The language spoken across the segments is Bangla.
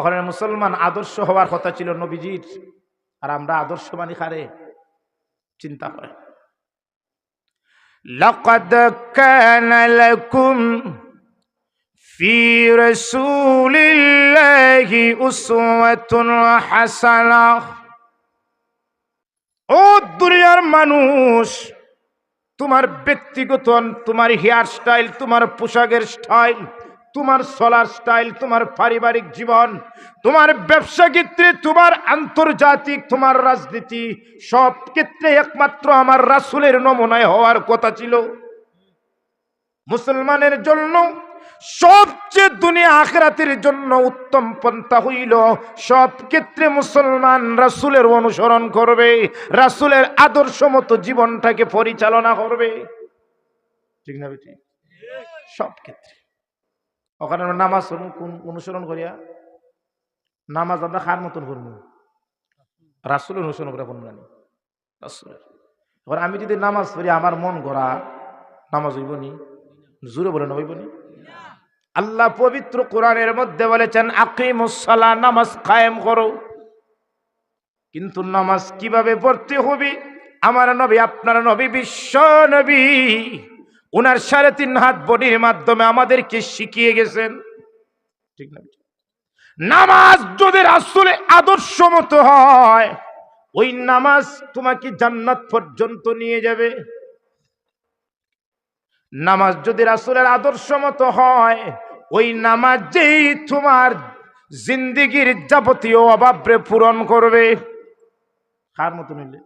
ওখানে মুসলমান আদর্শ হওয়ার কথা ছিল নবীজির, আর আমরা আদর্শ মানি কারে? চিন্তা করে। লাকাদ কানা লাকুম ফি রাসূলিল্লাহি উসওয়াতুন হাসানাহ। ও দুনিয়ার মানুষ, তোমার ব্যক্তিগত, তোমার হেয়ার স্টাইল, তোমার পোশাকের স্টাইল, তোমার চলার স্টাইল, তোমার পারিবারিক জীবন, তোমার ব্যবসা ক্ষেত্রে, তোমার আন্তর্জাতিক, তোমার রাজনীতি, সব ক্ষেত্রে একমাত্র আমার রাসূলের নমুনায় হওয়ার কথা ছিল। মুসলমানের জন্য সবচেয়ে দুনিয়া আখিরাতের জন্য উত্তম পন্থা হইল সব ক্ষেত্রে মুসলমান রাসূলের অনুসরণ করবে, রাসূলের আদর্শ মতো জীবনটাকে পরিচালনা করবে। ঠিক না বেটি? সব ক্ষেত্রে। ওখানে নামাজ অনুসরণ করিয়া, নামাজ আমরা খার মতন করব, রাসূলের অনুসরণ করে কোন জানি রাসূলের। এখন আমি যদি নামাজ পড়ি আমার মন গড়া, নামাজ হইব নি? জোরে বলে না, হইব নি? আল্লাহ পবিত্র কোরআনের মধ্যে বলেছেন আকিমুস সালাহ, নামাজ কায়েম করো। কিন্তু নামাজ কিভাবে পড়তে হবে আমার নবী, আপনার নবী, বিশ্ব নবী, উনার 3.5 হাত বডির মাধ্যমে আমাদেরকে শিখিয়ে গেছেন। ঠিক না? নামাজ যদি রাসূলের আদর্শ মতো হয়, ওই নামাজ তোমাকে জান্নাত পর্যন্ত নিয়ে যাবে। নামাজ যদি রাসূলের আদর্শ মতো হয়, ওই নামাজ যেই তোমার জিন্দেগির যাবতীয় অভাবরে পূরণ করবে। কার মতো নিলে?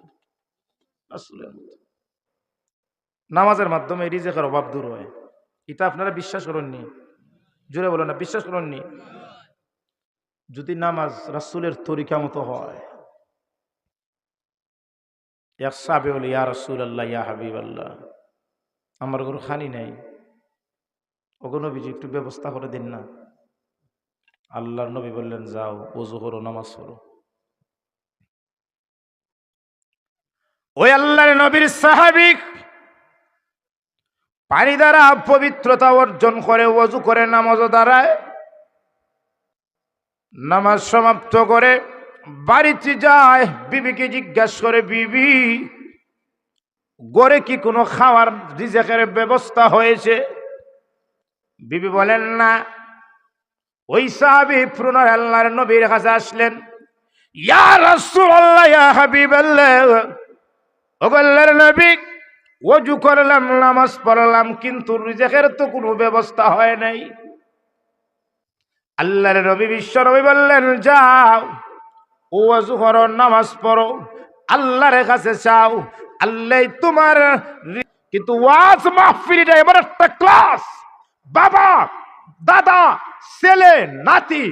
রাসূলের মতো। নামাজের মাধ্যমে রিজিকের অভাব দূর হয়। এটা আপনারা বিশ্বাস করেননি? জোরে বলেন না, বিশ্বাস করেননি? যদি নামাজ রাসূলের তরিকা মতো হয়, ইয়া সাহাবী, ইয়া রাসূলুল্লাহ, ইয়া হাবিবাল্লাহ, আমার ঘর খানি নাই, ওগো নবীজি একটু ব্যবস্থা করে দিন না। আল্লাহর নবী বললেন যাও, ওযু করো, নামাজ পড়ো। ওই আল্লাহর নবীর সাহাবী পানি দ্বারা পবিত্রতা অর্জন করে, ওযু করে, নামাজ দ্বারায় নামাজ সমাপ্ত করে বাড়িতে যায়, বিবিকে জিজ্ঞাসা করে, বিবি ঘরে কি কোনো খাওয়ার রিজিকের ব্যবস্থা হয়েছে? বিবি বলেন না। ওই সাহাবী পুনরায় আল্লাহর নবীর কাছে আসলেন, ইয়া রাসূলুল্লাহ, ইয়া হাবিবাল্লাহ, ও আল্লাহর নবী, ওযু করলাম, নামাজ পড়লাম, কিন্তু রিজিকের তো কোনো ব্যবস্থা হয় নাই। আল্লাহর নবী, বিশ্ব নবী বললেন, যাও, ওযু করো, নামাজ পড়ো, আল্লাহর কাছে চাও, আল্লাহ তোমার। কিন্তু ওয়াজ মাহফিলটা এবার একটা ক্লাস। বাবা, দাদা, ছেলে, নাতি,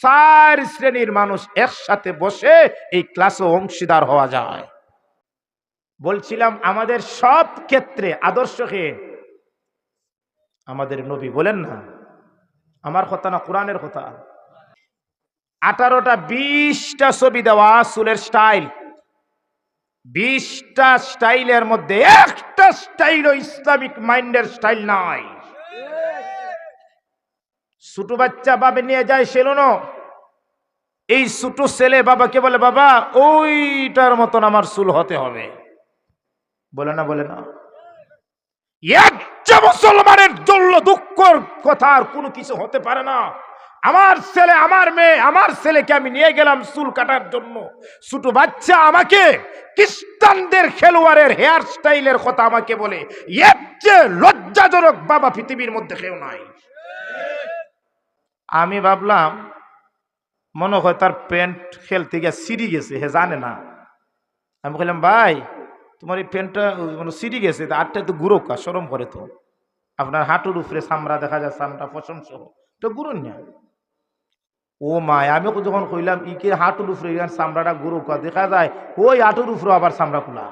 4 শ্রেণীর মানুষ একসাথে বসে এই ক্লাসে অংশীদার হওয়া যায়। বলছিলাম আমাদের সব ক্ষেত্রে আদর্শকে আমাদের নবী। বলেন না, আমার কথা না, কোরআনের কথা। 18টা 20টা ছবি দেওয়া চুলের স্টাইল, 20টা স্টাইলের মধ্যে একটা স্টাইল ইসলামিক মাইন্ডের স্টাইল নাই। ছোট বাচ্চা বাবা নিয়ে যায় সেলুন, এই ছোট ছেলে বাবাকে বলে, বাবা ওইটার মতন আমার চুল হতে হবে। বলে না, বলে না? একটা মুসলমানের জন্য দুঃখের কথা আর কোনো কিছু হতে পারে না। আমার ছেলে, আমার মেয়ে, আমার ছেলেকে আমি নিয়ে গেলাম চুল কাটার জন্য, ছোট বাচ্চা আমাকে খ্রিস্টানদের খেলোয়াড়ের হেয়ার স্টাইলের কথা আমাকে বলে, এর চেয়ে লজ্জাজনক বাবা পৃথিবীর মধ্যে কেউ নাই। আমি ভাবলাম মনে হয় তার প্যান্ট খেলতে গিয়ে ছিঁড়ে গেছে, হে জানে না। আমি বললাম, ভাই তোমার এই প্যান্টটা মানে ছিঁড়ে গেছে, আটটা তো গুঁড়ো কা, সরম করে তো, আপনার হাঁটুর উপরে চামড়া দেখা যায়, চামড়া পশম সহ, তো গুঁড়ো না। ও মায়, আমি যখন কইলাম ইকে হাঁটুর উপরে চামড়াটা গুঁড়ো কা, দেখা যায় ওই হাঁটুর উপরে আবার চামড়া কুলা।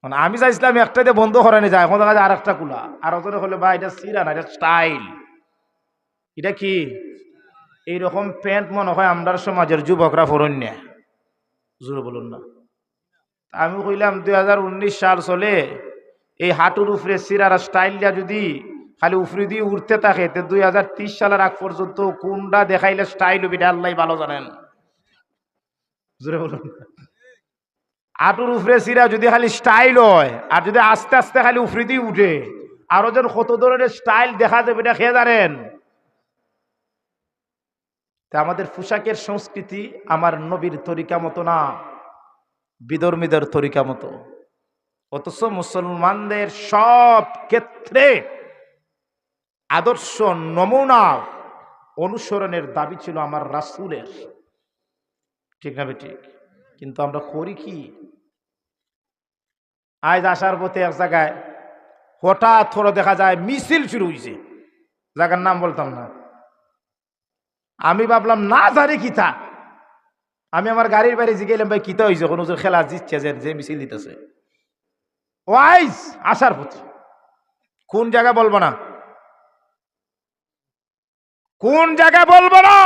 মানে আমি চাইছিলাম একটা দিয়ে বন্ধ করানো যায়, এখন দেখা যায় আর একটা কুলা। আর ওজনে হলে ভাই এটা ছিঁড়া না, এটা স্টাইল। এটা কি এইরকম প্যান্ট মনে হয় আমরা সমাজের যুবকরা পরন না? জোরে বলুন না। আমি কইলাম 2019 সাল চলে, এই হাঁটুর উপরে সিরার স্টাইলটা যদি খালি উফরি দিয়ে উঠতে থাকে। 2030 সালের আগ পর্যন্ত কোনটা দেখাইলে স্টাইল হবে আল্লাহ ভালো জানেন। জোরে বলুন। আটুর উফরে সিরা যদি খালি স্টাইল হয় আর যদি আস্তে আস্তে খালি উফরি দিয়ে উঠে আরো যেন কত ধরনের স্টাইল দেখা যাবে এটা খেয়ে জানেন। তা আমাদের পোশাকের সংস্কৃতি আমার নবীর তরিকা মতো না, বিধর্মীদের তরিকা মতো। অথচ মুসলমানদের সব ক্ষেত্রে আদর্শ নমুনা অনুসরণের দাবি ছিল আমার রাসূলের, ঠিক না ঠিক? কিন্তু আমরা করি কি? আজ আসার পথে এক জায়গায় হঠাৎ থোড়া দেখা যায় মিছিল শুরু হয়েছে, জায়গার নাম বলতাম না। আমি ভাবলাম না জানি কিতা, আমি আমার গাড়ির বাইরে জিগেলাম ভাই কিতা হয়েছে, কোন খেলা জিতছে যে মিছিল দিতেছে। ওয়াইজ আসার পথে কোন জায়গা বলবো না, কোন জায়গা বলবো না,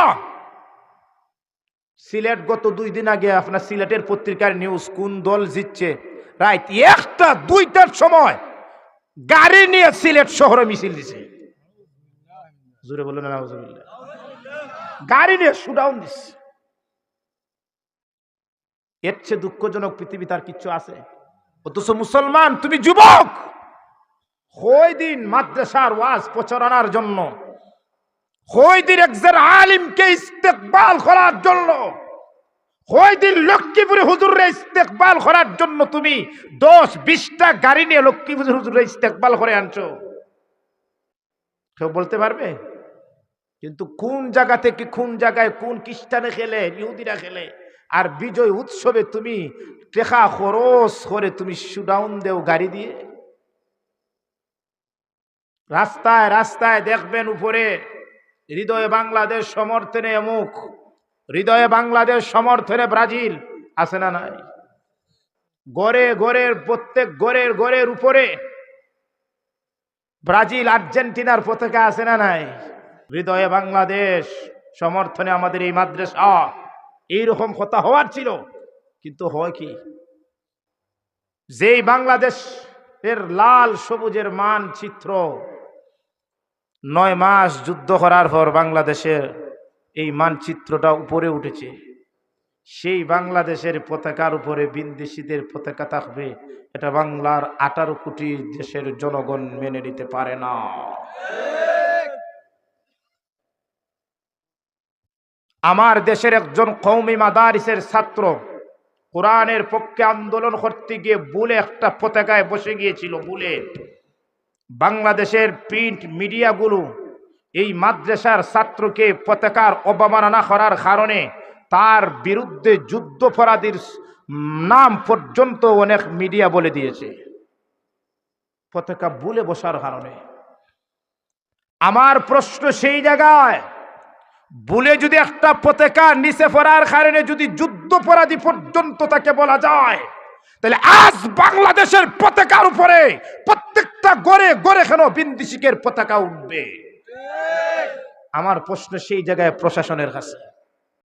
সিলেট গত 2 দিন আগে আপনার সিলেটের পত্রিকার নিউজ, কোন দল জিতছে রাইট 1টা 2টার সময় গাড়ি নিয়ে সিলেট শহরে মিছিল দিছে। জোরে বললেন নাউজুবিল্লাহ। গাড়ি নিয়ে শুডাউন দিছে। এর চেয়ে দুঃখজনক পৃথিবী তার কিচ্ছু আছে? অথচ মুসলমান, তুমি যুবক, কই দিন মাদ্রাসার ওয়াজ প্রচারণার জন্য, কই দিন একজন আলিমকে ইস্তেকবাল করার জন্য, কই দিন লক্ষ্মীপুরে হুজুররে ইস্তেকবাল করার জন্য তুমি 10-20টা গাড়ি নিয়ে লক্ষ্মীপুরে হুজুররে ইস্তেকবাল করে আনছো, কেউ বলতে পারবে? কিন্তু কোন জায়গা থেকে কোন জায়গায় কোন খ্রিস্টানে খেলে, ইহুদিরা খেলে, আর বিজয় উৎসবে তুমি টাকা খরচ করে তুমি শুডাউন দেও গাড়ি দিয়ে। রাস্তায় রাস্তায় দেখবেন উপরে হৃদয়ে বাংলাদেশ সমর্থনে অমুক, হৃদয়ে বাংলাদেশ সমর্থনে ব্রাজিল, আছে না নাই? গড়ে গড়ের প্রত্যেক গড়ের উপরে ব্রাজিল আর্জেন্টিনার পতাকা আছে না নাই? হৃদয়ে বাংলাদেশ সমর্থনে আমাদের এই মাদ্রাসা, এইরকম কথা হওয়ার ছিল। কিন্তু হয় কি, যেই বাংলাদেশ এর লাল সবুজের মানচিত্র 9 মাস যুদ্ধ করার পর বাংলাদেশের এই মানচিত্রটা উপরে উঠেছে, সেই বাংলাদেশের পতাকার উপরে বিদেশিদের পতাকা থাকবে, এটা বাংলার 18 কোটি দেশের জনগণ মেনে নিতে পারে না। আমার দেশের একজন কওমি মাদারিসের ছাত্র কোরআনের পক্ষে আন্দোলন করতে গিয়ে ভুলে একটা পতাকায় বসে গিয়েছিল। ভুলে বাংলাদেশের প্রিন্ট মিডিয়াগুলো এই মাদ্রাসার ছাত্রকে পতাকার অবমাননা করার কারণে তার বিরুদ্ধে যুদ্ধাপরাধীর নাম পর্যন্ত অনেক মিডিয়া বলে দিয়েছে, পতাকা ভুলে বসার কারণে। আমার প্রশ্ন সেই জায়গায়, ভুলে যদি একটা পতাকা নিচে পড়ার কারণে যদি যুদ্ধাপরাধী পর্যন্ত তাকে বলা যায়, তাহলে আজ বাংলাদেশের পতাকার উপরে প্রত্যেকটা গড়ে গড়ে কেন বিদেশিকের পতাকা উঠবে? আমার প্রশ্ন সেই জায়গায় প্রশাসনের কাছে।